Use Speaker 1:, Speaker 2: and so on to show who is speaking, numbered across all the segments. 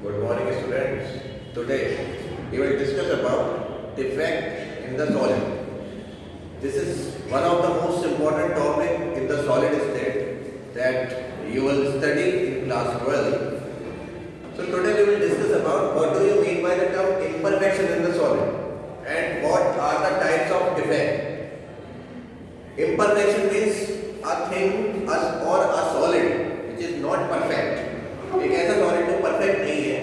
Speaker 1: Good morning, students. Today we will discuss about defect in the solid. This is one of the most important topic in the solid state that you will study in class 12. So today we will discuss about what do you mean by the term imperfection in the solid and what are the types of defect. Imperfection means a thing or a solid which is not perfect. एक ऐसा solid जो perfect नहीं है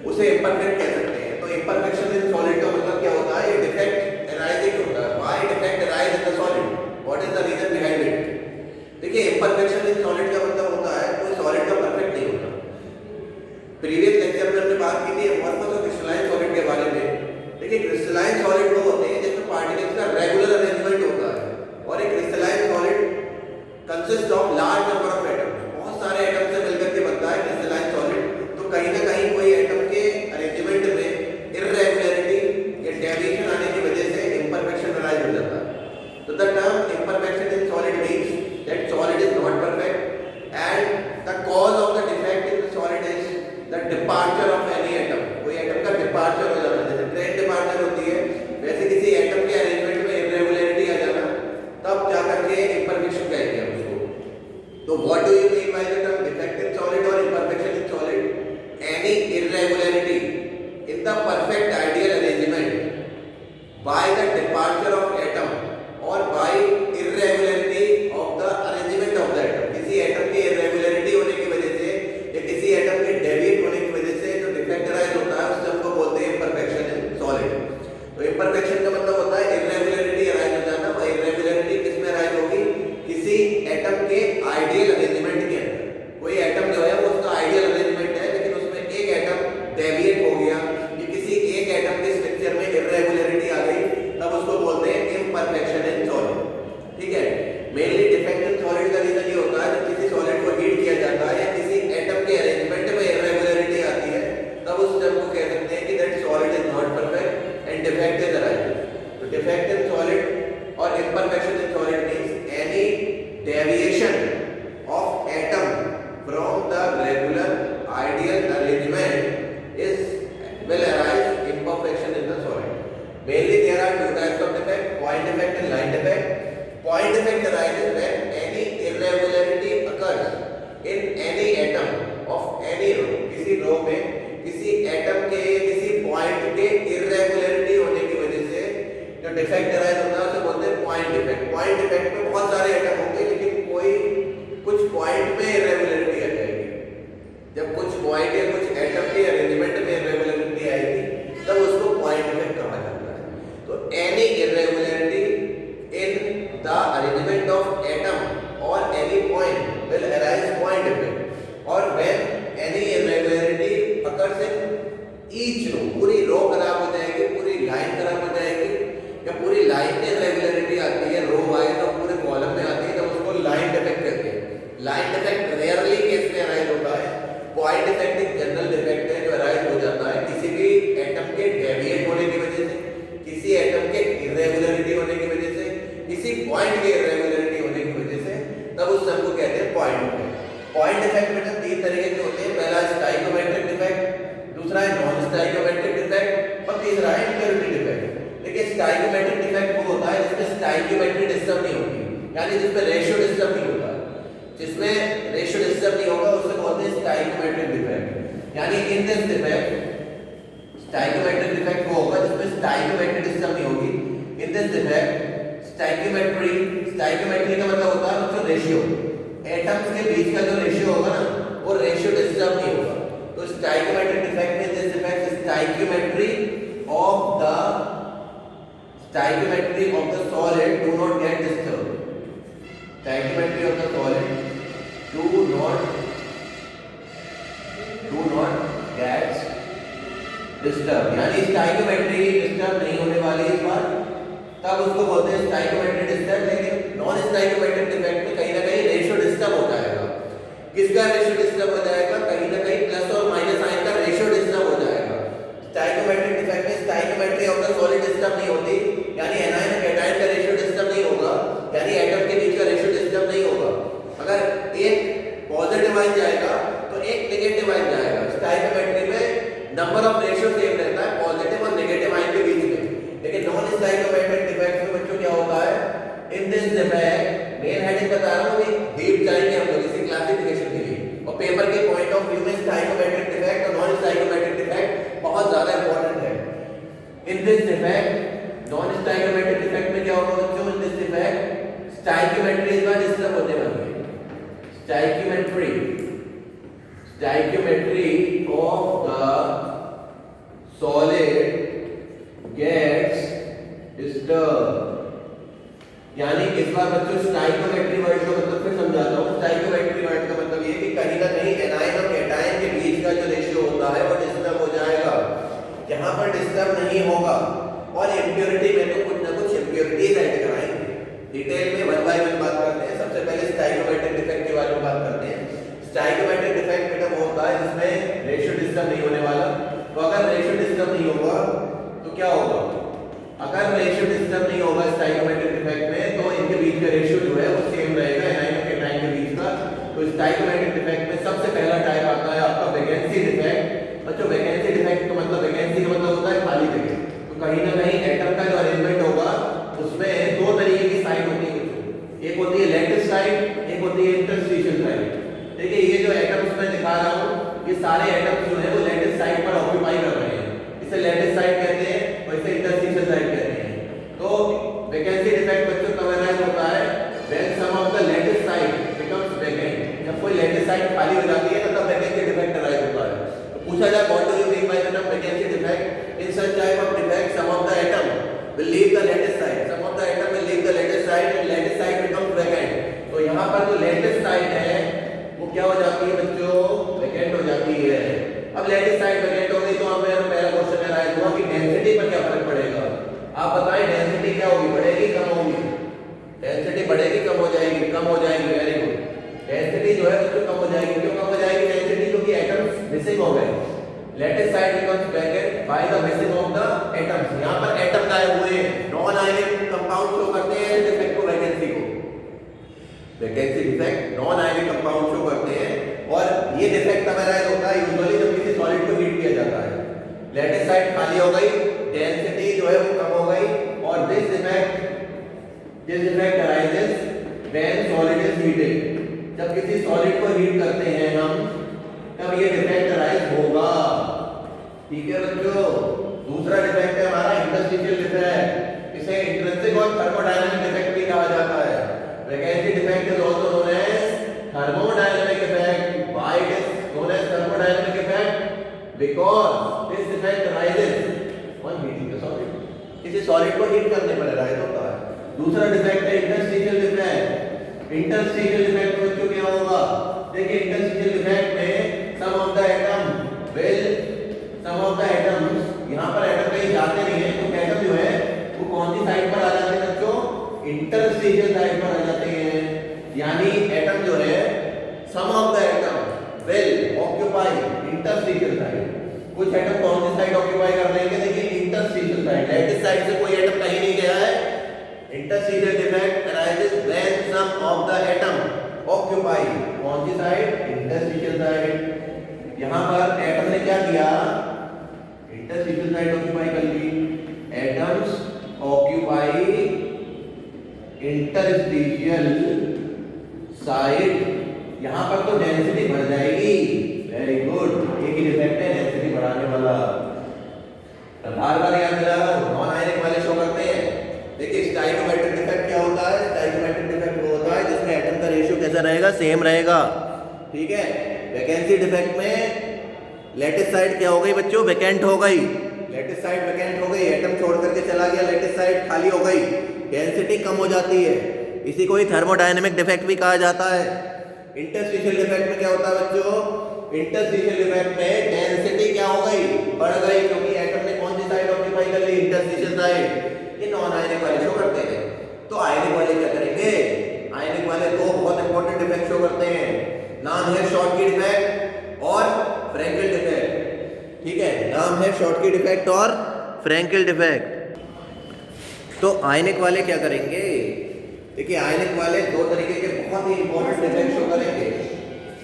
Speaker 1: उसे imperfect कह सकते हैं। तो इम्परफेक्शन इन सॉलिड का मतलब क्या होता है? ये डिफेक्ट अराइजिंग होता है। Why defect arise in the solid? What is the reason behind it? देखिए, इम्परफेक्शन इन सॉलिड का मतलब होता है कोई सॉलिड का परफेक्ट नहीं होता। प्रीवियस लेक्चर में हमने बात की थी अमोर्फस और क्रिस्टलाइन सॉलिड के बारे में। देखिए, क्रिस्टलाइन सॉलिड वो होते हैं जिसमें पार्टिकल्स का रेगुलर अरेंजमेंट होता है और एक crystalline solid consist of large number of atoms. बहुत सारे एटम से मिलकर के बनता है क्रिस्टलाइन सॉलिड। तो कहीं ना कहीं कोई एटम के अरेंजमेंट में इर्रेगुलरिटी या डेविएशन आने की वजह से इम्परफेक्शन अराइज हो जाता है। तो the term imperfection in solid means that solid is not perfect and the cause of the defect in the solid is the departure of any atom. कोई एटम का डिपार्चर हो जाना, जैसे ट्रेन डिपार्चर होती है वैसे किसी एटम के अरेंजमेंट में इर्रेगुलरिटी आ जाना, तब जाकर के इम्परफेक्शन कहेंगे हम उसको। तो what do you mean by the term defect in solid और imperfection in solid? Any irregularity in the perfect ideal arrangement by the departure of atom or by irregularity of the arrangement of the atom. किसी atom की irregularity होने की वजह से या किसी atom के डेविएट होने की वजह से जो डिफेक्ट अराइज होता है उसे हमको बोलते हैं imperfection in solid. तो imperfection का मतलब होता है irregularity अराइज हो जाना। और irregularity किसमें अराइज होगी? किसी एटम के आइडियल अरेंजमेंट के अंदर। कोई एटम जो है वो उसका आइडियल अरेंजमेंट है, लेकिन उसमें एक एटम डेविएट हो गया या किसी एक एटम के स्ट्रक्चर में इर्रेगुलरिटी आ गई, तब उसको बोलते हैं इम्परफेक्शन इन सॉलिड। ठीक है, मेनली डिफेक्ट इन सॉलिड का रीजन ये होता है जब किसी सॉलिड को हीट किया जाता है या किसी एटम के अरेंजमेंट में इर्रेगुलरिटी आती है, तब उस टर्म को कह सकते हैं कि that solid is not perfect and defect is arising. तो डिफेक्ट इन सॉलिड और imperfection in solid means any deviation of atom from the regular ideal arrangement is will arise imperfection in the solid. Mainly there are two types of defect: point defect and line defect. Point defect arises when any irregularity occurs in any atom of any row. किसी रो में किसी atom के किसी point के irregularity होने की वजह से जो डिफेक्ट अराइज होता है उसे बोलते हैं पॉइंट डिफेक्ट। पॉइंट डिफेक्ट में बहुत सारे एटम होंगे लेकिन कोई कुछ पॉइंट में इर्रेगुलरिटी आ जाएगी। जब कुछ पॉइंट या कुछ एटम के अरेंजमेंट में इर्रेगुलरिटी आएगी तब उसको पॉइंट डिफेक्ट कहा जाता है। तो any irregularity in the arrangement of atom और any point will arise point defect. और when any irregularity occurs in each row, पूरी रो खराब हो जाएगी, पूरी लाइन खराब हो जाएगी, या पूरी लाइन में इर्रेगुलरिटी आती है रो वाइज और पूरे कॉलम में आती है तब उसको लाइन डिफेक्ट कहते हैं। लाइन डिफेक्ट रेयरली केस में अराइज होता है। पॉइंट डिफेक्ट एक जनरल डिफेक्ट है जो अराइज हो जाता है किसी भी एटम के डेविएट होने की वजह से, किसी एटम के इर्रेगुलरिटी होने की वजह से, किसी पॉइंट के इर्रेगुलरिटी होने की वजह से, तब उस सब को कहते हैं पॉइंट डिफेक्ट। पॉइंट डिफेक्ट में तीन तरीके के होते हैं। पहला स्टाइकोमेट्रिक डिफेक्ट, दूसरा है नॉन स्टाइकोमेट्रिक डिफेक्ट और तीसरा है इम्प्योरिटी डिफेक्ट। देखिए, स्टाइकोमेट्रिक डिफेक्ट वो होता है जिसमें स्टाइकोमेट्री डिस्टर्ब नहीं होती, यानी जिसमें रेशियो डिस्टर्ब नहीं होता। जिसमें रेशियो डिस्टर्ब नहीं होगा उसे बोलते हैं स्टाइकोमेट्रिक डिफेक्ट। यानी in this defect stoichiometric defect वो होगा जिसमें स्टाइकोमेट्री डिस्टर्ब नहीं होगी। इन दिस डिफेक्ट स्टाइकोमेट्री का मतलब होता है उसका रेशियो, एटम्स के बीच का जो रेशियो होगा ना वो रेशियो डिस्टर्ब नहीं होगा। तो स्टाइकोमेट्रिक डिफेक्ट में this defect stoichiometry of the solid do not get disturb. Stoichiometry of the solid do not get disturbed, यानी स्टाइकोमेट्री डिस्टर्ब नहीं होने वाली इस बार, तब उसको बोलते हैं स्टाइकोमेट्री डिस्टर्ब। लेकिन नॉन स्टाइकोमेट्रिक डिफेक्ट में कहीं ना कहीं रेशियो डिस्टर्ब हो जाएगा। किसका रेशियो डिस्टर्ब हो जाएगा? कहीं ना कहीं प्लस और माइनस साइन का रेशियो डिस्टर्ब हो जाएगा। स्टाइकोमेट्रिक डिफेक्ट में stoichiometry of the solid disturb नहीं होती, यानी एनायन और कैटायन का रेशियो डिस्टर्ब नहीं होगा, यानी एटम के बीच का रेशियो डिस्टर्ब नहीं होगा। अगर एक पॉजिटिव आयन जाएगा तो एक नेगेटिव आयन जाएगा। स्टाइकोमेट्री में नंबर ऑफ रेशियो सेम रहता है पॉजिटिव और नेगेटिव आयन के बीच में, लेकिन नॉन स्टाइकोमेट्रिक डिफेक्ट में बच्चों क्या होता है, in this defect main heading बता रहा हूँ, डीप जाएंगे हम लोग इसी क्लासिफिकेशन के लिए, और पेपर के पॉइंट ऑफ व्यू में स्टाइकोमेट्रिक डिफेक्ट और नॉन स्टाइकोमेट्रिक डिफेक्ट बहुत ज्यादा इंपॉर्टेंट है। In this defect non stoichiometric defect में क्या होगा बच्चों, इन दिस डिफेक्ट स्टाइकोमेट्री इस बार डिस्टर्ब होने वाली है। Stoichiometry of the solid gets disturb, यानी इस बार बच्चों स्टाइकोमेट्री वर्ड का मतलब फिर समझाता हूँ। स्टाइकोमेट्री वर्ड का मतलब ये कि कहीं ना कहीं एनायन और कैटायन के बीच का जो रेशियो होता है वो डिस्टर्ब हो जाएगा। यहाँ पर डिस्टर्ब नहीं होगा, और इम्प्योरिटी में तो कुछ ना कुछ इम्प्योरिटीज ऐड कराएंगे। डिटेल में 1 बाय 1 बात करते हैं। सबसे पहले स्टाइकोमेट्रिक डिफेक्ट के बारे में बात करते हैं। स्टाइकोमेट्रिक डिफेक्ट बेटा वो होता है जिसमें रेशियो डिस्टर्ब नहीं होने वाला। तो अगर रेशियो डिस्टर्ब नहीं होगा तो क्या होगा, अगर रेशियो डिस्टर्ब नहीं होगा स्टाइकोमेट्रिक डिफेक्ट में, तो इनके बीच का रेशियो जो है वो सेम रहेगा एनायन और कैटायन के बीच का। तो स्टाइकोमेट्रिक डिफेक्ट में सबसे पहला टाइप आता है आपका वैकेंसी डिफेक्ट। बच्चों वैकेंसी डिफेक्ट का मतलब, वैकेंसी का मतलब होता है खाली जगह। तो कहीं ना कहीं एटम का जो अरेंजमेंट होगा उसमें दो तरीके की साइड होती है, एक होती है लैटिस साइड, एक होती है इंटरस्टिशियल साइड। देखिए ये जो एटम्स मैं दिखा रहा हूँ, ये सारे एटम्स जो है वो लैटिस साइड पर ऑक्यूपाई कर रहे हैं, इसे लैटिस साइड कहते हैं और इसे इंटरस्टिशियल साइड कहते हैं। तो वैकेंसी डिफेक्ट बच्चों तब अराइज होता है when some of the lattice site becomes vacant. जब कोई लैटिस साइड खाली हो जाती है तब वैकेंसी डिफेक्ट अराइज होता है। तो पूछा जाए what do you mean by the term vacancy defect? In such type of defect some of the atom will leave the lattice side, some of the atom will leave the lattice side and lattice side becomes vacant। तो यहाँ पर जो lattice side है वो क्या हो जाती है बच्चों, vacant हो जाती है। अब lattice side vacant हो गई तो अब मेरा पहला क्वेश्चन है राइज हुआ कि डेंसिटी पर क्या फर्क पड़ेगा। आप बताएं डेंसिटी क्या होगी, बढ़ेगी कम होगी? डेंसिटी बढ़ेगी कम हो जाएगी? कम हो जाएगी। Very good. डेंसिटी जो है बच्चों कम हो जाएगी। क्यों कम हो जाएगी डेंसिटी? क्योंकि एटम्स मिसिंग हो गए। Lattice side becomes vacant by the missing of the atoms। यहाँ पर एटम गायब हुए, नॉन आयनिक कंपाउंड शो करते हैं डिफेक्ट को, वैकेंसी को। Vacancy defect non ionic compound show करते हैं, और ये डिफेक्ट तब अराइज होता है यूजुअली जब किसी सॉलिड को हीट किया जाता है। लैटिस साइड खाली हो गई, डेंसिटी जो है वो कम हो गई, और this defect arises when solid is heated. जब किसी सॉलिड को हीट करते हैं हम तब ये डिफेक्ट अराइज होगा। ठीक है बच्चों। दूसरा डिफेक्ट है हमारा इंटरस्टिशियल डिफेक्ट। इसे इंट्रिंसिक और थर्मोडायनामिक डिफेक्ट भी कहा जाता है। Vacancy defect is also known as thermodynamic effect. Why it is known as thermodynamic effect? Because this defect arises on heating the solid. किसी सॉलिड को हीट करने पर अराइज होता है। दूसरा डिफेक्ट है इंटरस्टिशियल डिफेक्ट। इंटरस्टिशियल डिफेक्ट बच्चों क्या होगा? देखिए इंटरस्टिशियल डिफेक्ट में some of the atoms यहाँ पर एटम कहीं जाते नहीं है, तो एटम जो है वो कौन सी साइड पर आ जाते हैं बच्चों? इंटरस्टिशियल साइड पर आ जाते हैं। यानी एटम जो है some of the atom will occupy interstitial side। कुछ एटम कौन सी साइड ऑक्यूपाई कर रहे हैं? देखिए इंटरस्टिशियल साइड। लैटिस साइड से कोई एटम कहीं नहीं गया है। Interstitial defect arises when some of the atom occupy कौन सी साइड? Interstitial site. यहाँ पर एटम ने क्या किया? इंटरस्टिशियल साइड ऑक्यूपाई कर ली। Atoms occupy interstitial site. यहाँ पर तो डेंसिटी बढ़ जाएगी। Very good. एक ही डिफेक्ट है डेंसिटी बढ़ाने वाला। बार बार याद दिला रहा हूँ, नॉन आयनिक वाले शो करते हैं। देखिए स्टाइकोमेट्रिक डिफेक्ट क्या होता है? स्टाइकोमेट्रिक डिफेक्ट वो होता है जिसमें एटम का रेशियो कैसा रहेगा? सेम रहेगा। ठीक है। वैकेंसी डिफेक्ट में लैटिस साइड क्या हो गई बच्चों? वैकेंट हो गई। लैटिस साइड वैकेंट हो गई, एटम छोड़ करके चला गया, लैटिस साइड खाली हो गई, डेंसिटी कम हो जाती है। इसी को ही थर्मोडायनेमिक डिफेक्ट भी कहा जाता है। इंटरस्टिशियल डिफेक्ट में क्या होता है बच्चों? इंटरस्टिशियल डिफेक्ट में डेंसिटी क्या हो गई? बढ़ गई, क्योंकि एटम ने कौन सी साइड ऑक्यूपाई कर ली? Interstitial site. ये नॉन आयनिक वाले शो करते हैं। तो आयनिक वाले क्या करेंगे? आयनिक वाले दो बहुत इंपॉर्टेंट डिफेक्ट शो करते हैं। नाम है शॉर्टकी डिफेक्ट और फ्रैंकेल डिफेक्ट। ठीक है, नाम है शॉर्टकी डिफेक्ट और फ्रैंकेल डिफेक्ट। तो आयनिक वाले क्या करेंगे? देखिए आयनिक वाले दो तरीके के बहुत ही इंपॉर्टेंट डिफेक्ट शो करेंगे।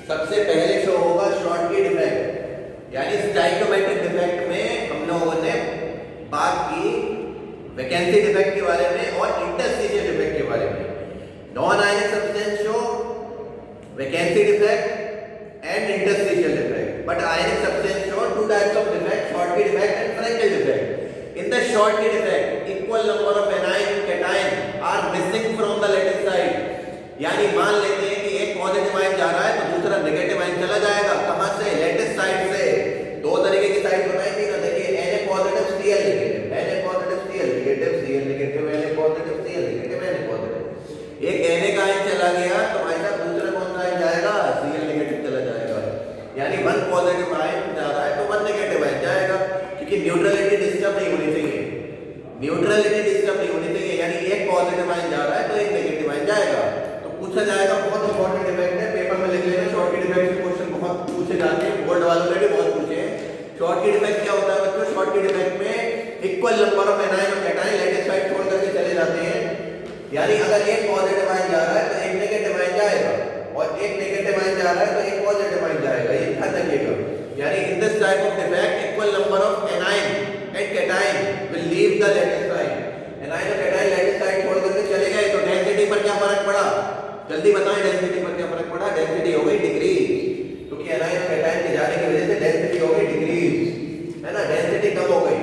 Speaker 1: सबसे पहले शो होगा शॉर्टकी डिफेक्ट, यानी वैकेंसी डिफेक्ट के बारे में और इंटरस्टिशियल डिफेक्ट के बारे में। Non ionic substance show vacancy defect and interstitial defect, but ionic substance show two types of defect, Schottky defect and Frankel defect. In the Schottky defect, equal number of anion and cation are missing from the lattice side. यानी मान लेते हैं कि एक positive ion जा रहा है तो दूसरा नेगेटिव आयन चला जाएगा। कहां से? लेटिस साइड से। दो तरीके की साइड बताई थी ना, देखिए Na positive Cl negative, Na positive Cl negative, Cl negative, Na positive Cl negative, Na positive. एक Na का आयन चला गया तो भाई साहब दूसरा कौन सा आयन जाएगा? Cl नेगेटिव चला जाएगा। यानी वन पॉजिटिव आयन जा रहा है तो वन नेगेटिव आयन जाएगा, क्योंकि न्यूट्रलिटी डिस्टर्ब नहीं होनी चाहिए। न्यूट्रलिटी डिस्टर्ब नहीं होनी चाहिए, यानी एक पॉजिटिव आयन जा रहा है तो एक नेगेटिव आयन जाएगा। पूछा जाएगा, बहुत इंपॉर्टेंट डिफेक्ट है, पेपर में लिख लेना। शॉर्टकी डिफेक्ट के क्वेश्चन बहुत पूछे जाते हैं, बोर्ड वालों ने भी बहुत पूछे हैं। शॉर्टकी डिफेक्ट क्या होता है बच्चों? शॉर्टकी डिफेक्ट में इक्वल नंबर ऑफ एनायन और कैटायन लेटिस साइड छोड़ करके चले जाते हैं। यानी अगर एक पॉजिटिव आयन जा रहा है तो एक नेगेटिव आयन जाएगा, और एक नेगेटिव आयन जा रहा है तो एक पॉजिटिव आयन जाएगा। ये ध्यान रखिएगा। यानी in this type of defect equal number of anion and cation will leave the lattice site. Anion और कैटायन लेटिस साइड छोड़ करके चले गए तो डेंसिटी पर क्या फर्क पड़ा? जल्दी बताएं, डेंसिटी पर क्या फर्क पड़ा? डेंसिटी हो गई डिक्रीज, क्योंकि एनायन और कैटायन के जाने की वजह से डेंसिटी हो गई डिक्रीज, है ना, डेंसिटी कम हो गई।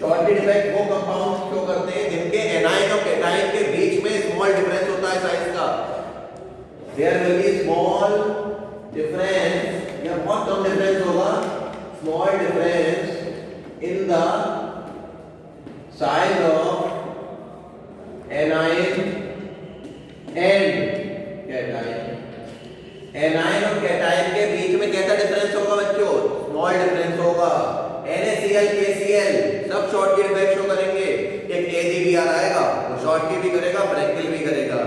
Speaker 1: शॉर्टकी डिफेक्ट वो कंपाउंड्स शो करते हैं जिनके एनायन और कैटायन के बीच में स्मॉल डिफरेंस होता है साइज का। There will be small difference, या बहुत कम डिफरेंस होगा, small difference in the size of anion and cation. Anion और कैटायन के बीच में कैसा डिफरेंस होगा बच्चों? स्मॉल डिफरेंस होगा। NaCl KCl सब शॉर्टकी डिफेक्ट शो करेंगे। एक AgBr आएगा तो शॉर्टकी भी करेगा, फ्रैंकल भी करेगा।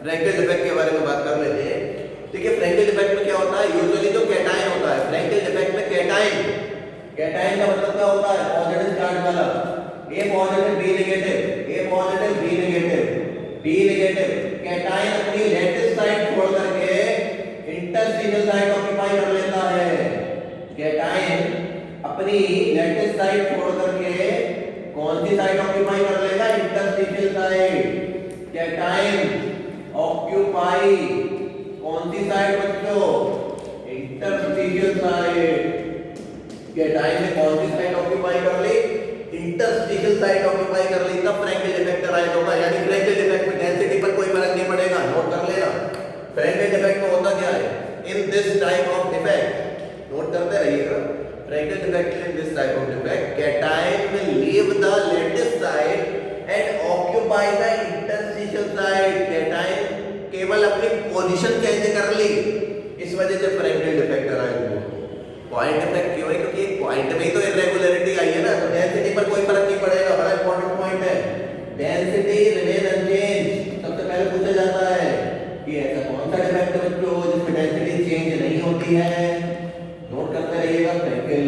Speaker 1: फ्रैंकल डिफेक्ट के बारे में बात कर लेते हैं। देखिए फ्रैंकल डिफेक्ट में क्या होता है? यूजुअली जो कैटायन होता है, फ्रैंकल डिफेक्ट में कैटायन, कैटायन का मतलब क्या होता है? पॉजिटिव चार्ज वाला। A positive B negative, A positive B negative, B negative. Cation अपनी लेटिस साइड छोड़ करके इंटरस्टिशियल साइड ऑक्यूपाई कर लेता है। कैटायन अपनी लेटिस साइड छोड़ करके कौन सी साइड ऑक्यूपाई कर लेगा? Interstitial site. कैटायन ऑक्यूपाई कौन सी साइड बच्चों? Interstitial site. कैटायन ने कौन सी साइड ऑक्यूपाई कर ली? इंटरस्टिशियल साइड ऑक्यूपाई कर ली, तब फ्रैंकल डिफेक्ट अराइज होगा। यानी फ्रैंकल डिफेक्ट में डेंसिटी पर कोई फर्क नहीं पड़ेगा, नोट कर लेना। फ्रैंकल डिफेक्ट में होता क्या है? In this type of defect, note करते रहिएगा। Frenkel defect in this type of defect, cation will leave the lattice site and occupy the interstitial site. Cation केवल अपनी पोजीशन चेंज कर ली, इस वजह से फ्रैंकल डिफेक्ट अराइज हुआ। पॉइंट इफेक्ट क्यों है? क्योंकि पॉइंट में ही तो इरेगुलरिटी आई है ना, तो डेंसिटी पर कोई फर्क नहीं पड़ेगा। बड़ा इंपॉर्टेंट पॉइंट है, डेंसिटी रिमेन अनचेंज। सबसे पहले पूछा जाता है कि ऐसा कौन सा डिफेक्ट है बच्चों जिसमें डेंसिटी चेंज नहीं होती है? नोट करते रहिएगा। फ्रैंकल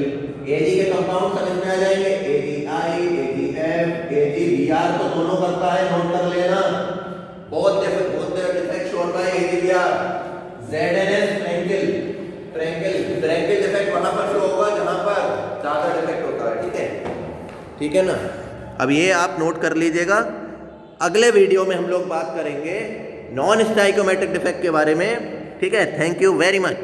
Speaker 1: Ag के कंपाउंड समझ में आ जाएंगे, AgI, AgF, AgBr तो दोनों करता है, नोट कर लेना। बहुत defect shown by AgBr। ZNS Frenkel, Frenkel defect वहां पर शो होगा जहां पर ज्यादा डिफेक्ट होता है। ठीक है, ठीक है ना। अब ये आप नोट कर लीजिएगा। अगले वीडियो में हम लोग बात करेंगे नॉन स्टाइकोमेट्रिक डिफेक्ट के बारे में। ठीक है, थैंक यू वेरी मच।